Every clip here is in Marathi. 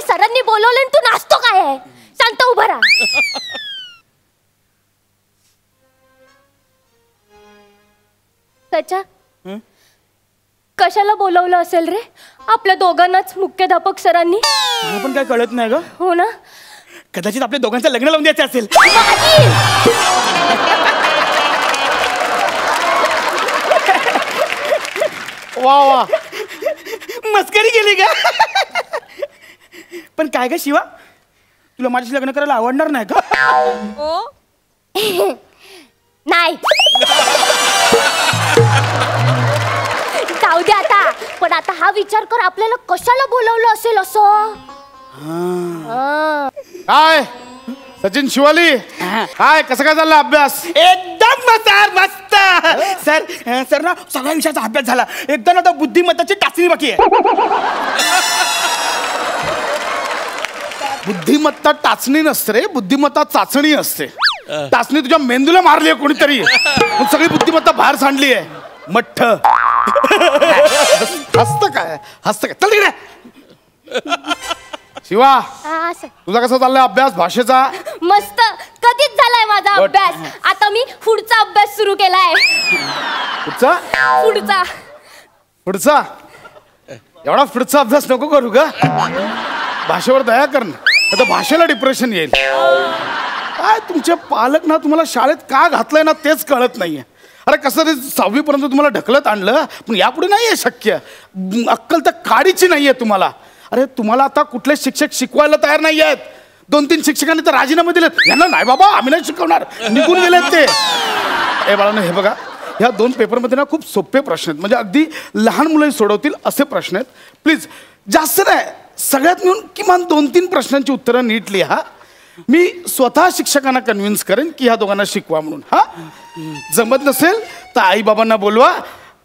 सरांनी बोलवलं आणि तू नाचतो काय आहे? शांत उभा राहा. सचा कशाला बोलवलं असेल रे आपल्या दोघांनाच मुख्याध्यापक सरांनी? मला पण काय कळत नाही ग. हो ना, कदाचित आपल्या दोघांचं लग्न लावून द्यायचं असेल. वा वा, मस्करी केली का? पण काय ग शिवा, तुला माझ्याशी लग्न करायला आवडणार नाही का? नाही. जाऊ दे आता. पण आता हा विचार कर, आपल्याला कशाला बोलवलं असेल असं? काय सचिन शिवाली, काय कसं काय चालला अभ्यास? एकदम मस्त. सर सर ना सगळ्या विषयाचा अभ्यास झाला. एकदम आता बुद्धिमत्ताची चाचणी बाकी आहे. बुद्धिमत्ता टाचणी नसते रे, बुद्धिमत्ता चाचणी असते. टाचणी तुझ्या मेंदूला मारली आहे कोणीतरी, सगळी बुद्धिमत्ता बाहेर सांडली आहे. मठ्ठ हसत काय, हसत काय? चल तिकडे. शिवा, तुझा कसा चाललाय अभ्यास भाषेचा? मस्त, कधीच झालाय माझा अभ्यास. आता मी पुढचा अभ्यास सुरू केलाय. पुढचा पुढचा पुढचा एवढा पुढचा अभ्यास नको करू का? भाषेवर दया कर ना, आता भाषेला डिप्रेशन येईल. काय तुमचे पालक ना तुम्हाला शाळेत का घातलंय ना तेच कळत नाहीये. अरे कसं रे, 6वी पर्यंत तुम्हाला ढकलत आणलं, पण यापुढे नाहीये शक्य. अक्कल तर काडीची नाहीये तुम्हाला. अरे तुम्हाला आता कुठले शिक्षक शिकवायला तयार नाही आहेत. 2-3 शिक्षकांनी तर राजीनामे दिलेत. यांना नाही बाबा आम्ही नाही शिकवणार, निघून गेलेत ते. ए बाळांनो, हे बघा, ह्या 2 पेपरमध्ये ना खूप सोपे प्रश्न आहेत, म्हणजे अगदी लहान मुलं सोडवतील असे प्रश्न आहेत. प्लीज जास्त नाही, सगळ्यात मिळून किमान 2-3 प्रश्नांची उत्तरं नीट लिहा. मी स्वतः शिक्षकांना कन्व्हिन्स करेन की ह्या दोघांना शिकवा म्हणून. हा, जमत नसेल तर आई बाबांना बोलवा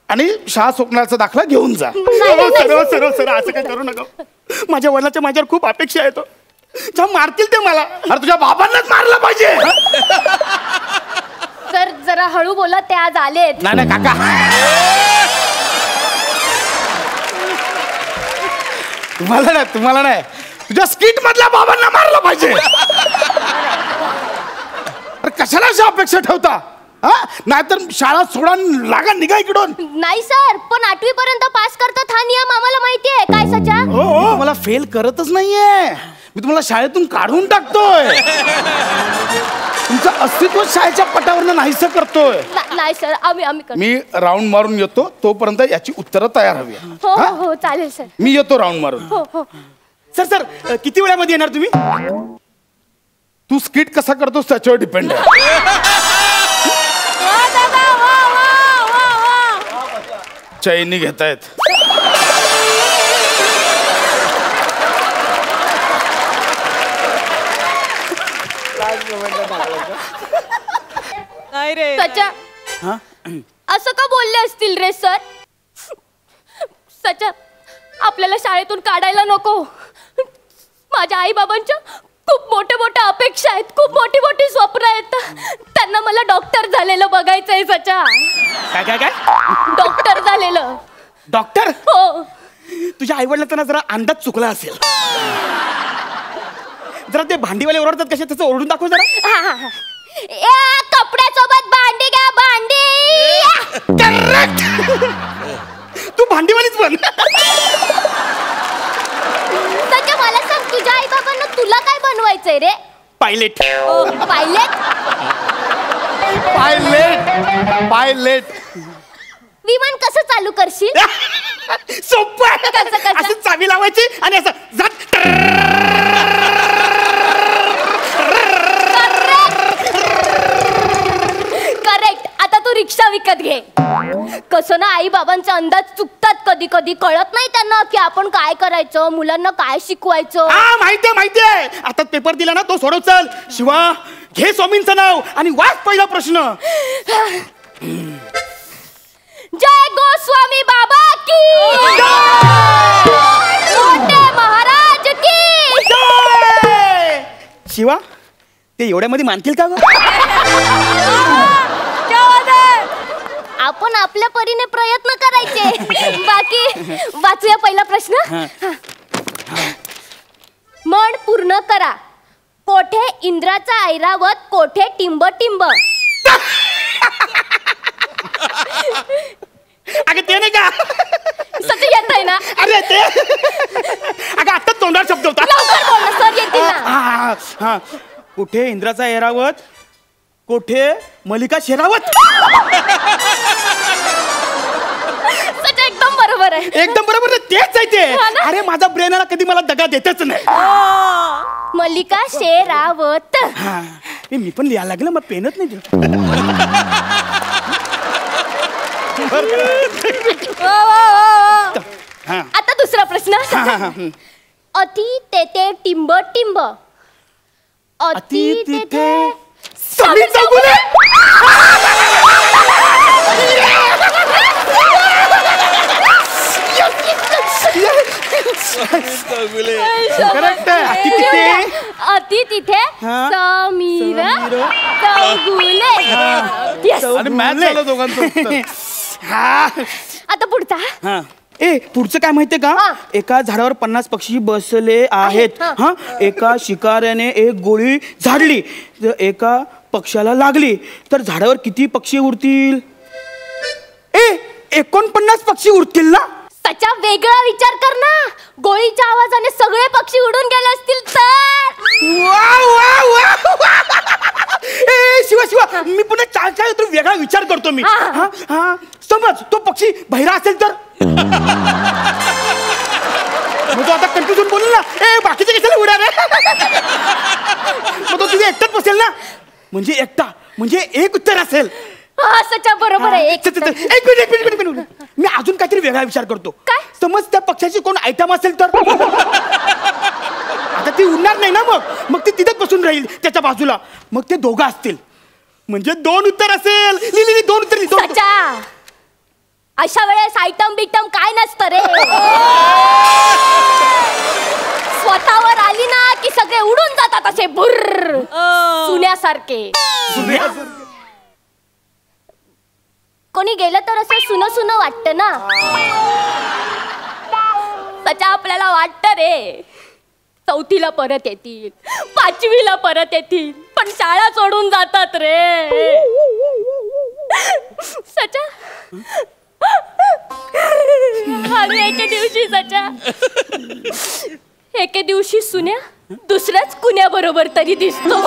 आणि शाळा सोडण्याचा दाखला घेऊन जा. सर असं काय करू नका. माझ्या वडिलांच्या माझ्यावर खूप अपेक्षा आहेत. जेव्हा मारतील ते मला. अरे तुझ्या बाबांनाच मारलं पाहिजे. सर जरा हळू बोला, ते आज आलेत. नाही काका, तुम्हाला नाही तुझ्या स्किट मधल्या बाबांना मारलं पाहिजे. अरे कशाला अशा अपेक्षा ठेवता? नाहीतर शाळा सोडा, लागा निघा इकडून. नाही सर, पण 8वी पर्यंत पास करतात हा नियम आम्हाला माहितीये. काय सचा? तुम्हाला फेल करतच नाहीये मी, तुम्हाला शाळेतून काढून टाकतोय. तुमचं अस्तित्व शाळेच्या पटावरनं नाहीसं करतोय. नाही सर, आम्ही मी राऊंड मारून येतो, तोपर्यंत याची उत्तरं तयार हवी. हो चालेल सर. मी येतो राऊंड मारून. हो. सर किती वेळामध्ये येणार तुम्ही? तू स्किट कसा करतोस त्याच्यावर डिपेंड आहे. चैनी घेतायत. नाही रे सचा, असं का बोलले असतील रे सर? सचा, आपल्याला शाळेतून काढायला नको. माझ्या आई बाबांच्या खूप मोठ्या अपेक्षा आहेत, खूप मोठी स्वप्न आहेत. त्यांना मला डॉक्टर झालेलं बघायचंय सचा. काय डॉक्टर झालेलं. डॉक्टर? हो. तुझ्या आई वडिलांचा ना जरा अंदाज चुकला असेल. जरा ते भांडीवाले ओरडतात कसे, त्याचं ओरडून दाखव जरा. कपड्यासोबत भांडी घ्या, भांडी. करेक्ट. तू भांडीवालीच बन. सचा मला सांग, तुझ्या आई बाबांना तुला काय बनवायचंय रे? पायलट. पायलट. विमान कसं चालू करशील? सोपं. असं चावी लावायची आणि असं करेक्ट. आता तू रिक्षा विकत घे. कसं ना, आई बाबांचे अंदाज चुकतात कधी कधी. कळत नाही त्यांना की आपण काय करायचं, मुलांना काय शिकवायचं. माहितीये. आता पेपर दिला ना, तो सोडव. चल शिवा, घे स्वामींचं नाव आणि वाच पहिला प्रश्न. जय गोस्वामी बाबा की मोठे महाराज की. शिवा, ते एवढ्यामध्ये मानतील का ग? आपण आपल्या परीने प्रयत्न करायचे. बाकी वाचूया पहिला प्रश्न. म्हण पूर्ण करा. कोठे इंद्राचा ऐरावत, कोठे टिंब टिंब. अगं ते नाही का सच येत आहे ना. अरे ते अगं आता तोंडावर शब्द होता. लवकर बोल ना, सर येतील ना. हा हा. कुठे इंद्राचा ऐरावत, कोठे मल्लिका शेरावत. सच एकदम बरोबर आहे. एकदम बरोबर ना, तेच आहे ते. हा ना? अरे माझा ब्रेन कधी मला दगा देतच नाही. मल्लिका शेरावत. हा मी पण लिहायला लागलं, मग पेनच नाही दिलं. हा. आता दुसरा प्रश्न. अति तेथे टिंब टिंब. अति तिथे समीर चौगुले. करेक्ट आहे. अति तिथे अति तिथे हा. समीर समीर चौगुले. Yes. आणि मॅच झालं दोघांचं उत्तर. हा. आता पुढचा. हा. ए पुढचं काय माहितीये का? हा. एका झाडावर 50 पक्षी बसले आहेत. हा. हा. एका शिकाऱ्याने एक गोळी झाडली, तर एका पक्ष्याला लागली, तर झाडावर किती पक्षी उरतील? 49 पक्षी उरतील ना. त्याचा वेगळा विचार कर ना. गोळीच्या आवाजाने सगळे पक्षी उडून गेले असतील तर. वा वा वा वा. शिवा शिवा मी पुन्हा चार वेगळा विचार करतो मी. हा. हा हा. समज तो पक्षी बहिरा असेल तर. मग तो आता कन्फ्युजन बोलेल ना, बाकीचे कशाला उडा रे. मग तो तुझे एकटाच बसेल ना, म्हणजे एकटा म्हणजे एक उत्तर असेल. हा सचा बरोबर आहे. एक मिनिट मी अजून काहीतरी वेगळा विचार करतो. काय? समज त्या पक्षाची कोण आयटम असेल तर. आता ती उडणार नाही ना, मग ती तिथेच बसून राहील त्याच्या बाजूला. मग ते दोघं असतील, म्हणजे 2 उत्तर असेल. लिहिली 2 उत्तर. सचा अशा वेळेस आयटम बिटम काय नसतं रे. स्वतःवर आली ना की सगळे उडून जातात असे बुर्र सुन्यासारखे. कोणी गेलं तर असं सुन सुन वाटतं ना. सचा आपल्याला वाटतं रे 4थीला परत येतील, 5वीला परत येतील, पण शाळा सोडून जातात रे. सचा आणि एके दिवशी सचा एके दिवशी सुन्या दुसऱ्याच कुण्या बरोबर तरी दिसतो.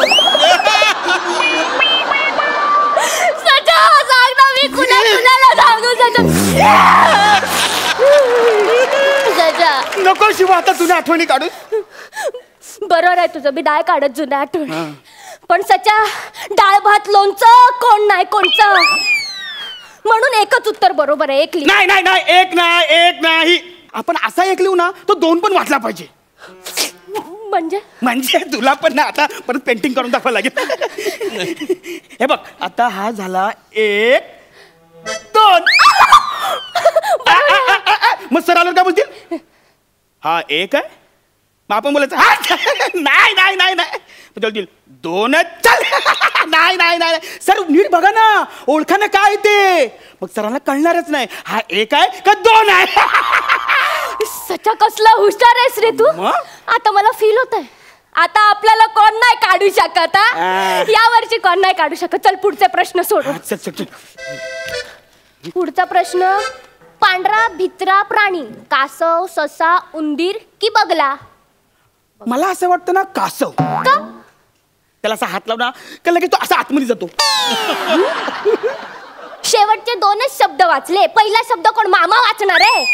सचा सांग ना, मी कुणाला सांगू. सचा नको शिवा, आता तुझ्या आठवणी काढून. बरोबर आहे तुझं, मी डाळ काढत जुन्या आठवण. पण सचा डाळ भात लोणचं कोण नाही कोणचं, म्हणून एकच उत्तर बरोबर आहे. एक नाही नाही नाही, एक नाही. आपण असा एक लिहू ना, तो 2 पण वाचला पाहिजे. म्हणजे तुला पण ना आता परत पेंटिंग करून दाखवा लागेल. हे बघ, आता हा झाला 1 2. मग सर आलं काय बोलतील? हा 1 आहे, मग आपण बोलायचं नाही नाही नाही नाही. बोलतील 2 चल. नाही नाही नाही सर, नीट बघा ना, ओळखा ना काय ते. मग सरांना कळणारच नाही हा 1 आहे का 2 आहे. सचा कसला हुशार आहेस रे तू. आता मला फील होत आहे, आता आपल्याला कोण नाही काढू शकत. या वर्षी कोण नाही काढू शकत. चल पुढचे प्रश्न सोडू. पुढचा प्रश्न. पांढरा भित्रा प्राणी, कासव, ससा, उंदीर की बगला? मला असं वाटतं ना कासव. का? त्याला असा हात लावला का लगेच तो असा आतमध्ये जातो. शेवटचे 2च शब्द वाचले, पहिला शब्द कोण मामा वाचणार आहे?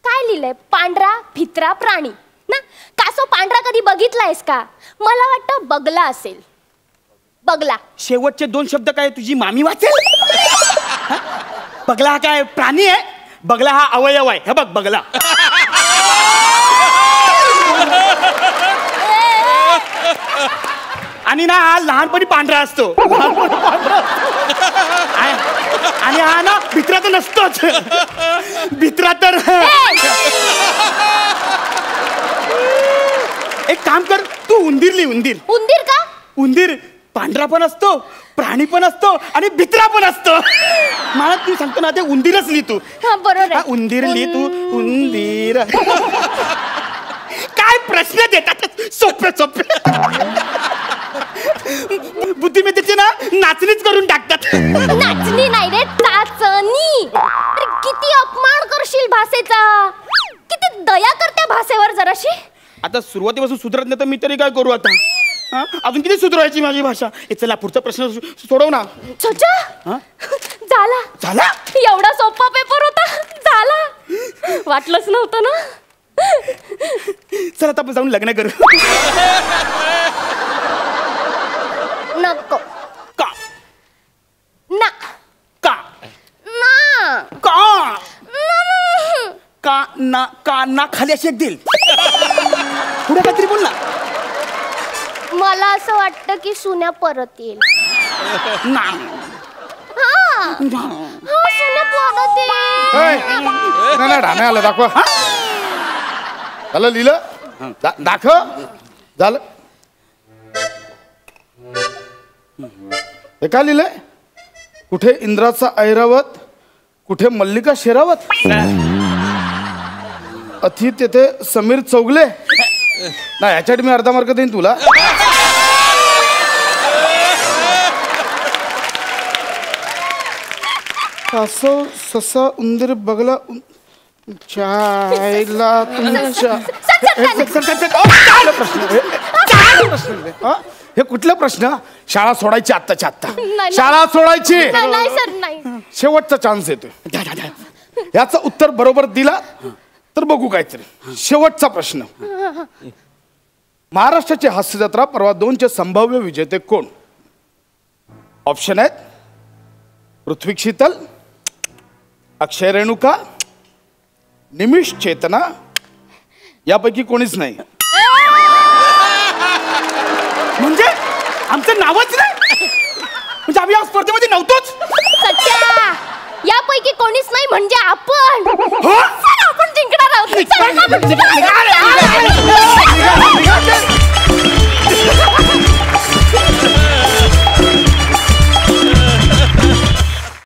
काय लिहिलंय? पांढरा भित्रा प्राणी ना. कासव पांढरा कधी बघितलायस का? मला वाटतं बगला असेल. बगला. शेवटचे 2 शब्द काय तुझी मामी वाचेल? बगला हा काय प्राणी आहे? बगला हा अवयव आहे. हे बघ बगला. आणि ना हा लहानपणी पांढरा असतो. आणि हा ना भित्रा तर नसतोच. भित्रा तर एक काम कर, तू उंदीर लिह. उंदीर. उंदीर का? उंदीर पांढरा पण असतो, प्राणी पण असतो आणि भित्रा पण असतो. मला तू सांगतो ना, ते उंदीरच लिह तू. बरोबर आहे. उंदीर लिह तू. उंदीर. काय प्रश्न देतात सोपे सोपे. बुद्धिमत्तेची ना नाचणीच करून टाकतात. नाचणी नाही रे, चाचणी. अरे किती अपमान करशील भाषेचा. किती दया करते भाषेवर जराशी. आता सुरुवातीपासून सुधरत नाही तर मी तरी काय करू आता. हा? अजून किती सुधारायची माझी भाषा. चला पुढचा प्रश्न सोडव ना. छोचा झाला झाला. एवढा सोपा पेपर होता. झाला. वाटलंच नव्हतं ना. चला आता आपण जाऊन लग्न करू. नको. का ना का ना का का ना का ना खाली अशी एक दिल. पुढे काहीतरी बोल ना. मला असं वाटतं की सुन्या परत येईल. ना हा सुन्या परत येईल. नाही ढाणे आलं दाखवा. झालं लिहिलं दाखव. झालं हे काय लिहिलंय. कुठे इंद्राचा ऐरावत, कुठे मल्लिका शेरावत. अति तेथे समीर चौगले. नाही ह्याच्यासाठी मी अर्धा मार्क देईन तुला. कासव ससा उंदीर बगला चायला तुमच्या हे कुठला प्रश्न. शाळा सोडायची आत्ताच्या आत्ता. शाळा सोडायची. नाही सर नाही. शेवटचा चान्स येतोय. याचं उत्तर बरोबर दिला तर बघू काहीतरी. शेवटचा प्रश्न. महाराष्ट्राची हास्य जत्रा परवा 2चे संभाव्य विजेते कोण. ऑप्शन आहेत पृथ्वी शीतल, अक्षय रेणुका, निमिष चेतना, यापैकी कोणीच नाही. म्हणजे आमचं नावच नाही. म्हणजे आम्ही या स्पर्धेमध्ये नव्हतोच. सच्चा यापैकी कोणीच नाही म्हणजे आपण. हो? चला, आपण जिंकणार आहोत. चला, आपण जिंकणार आहोत.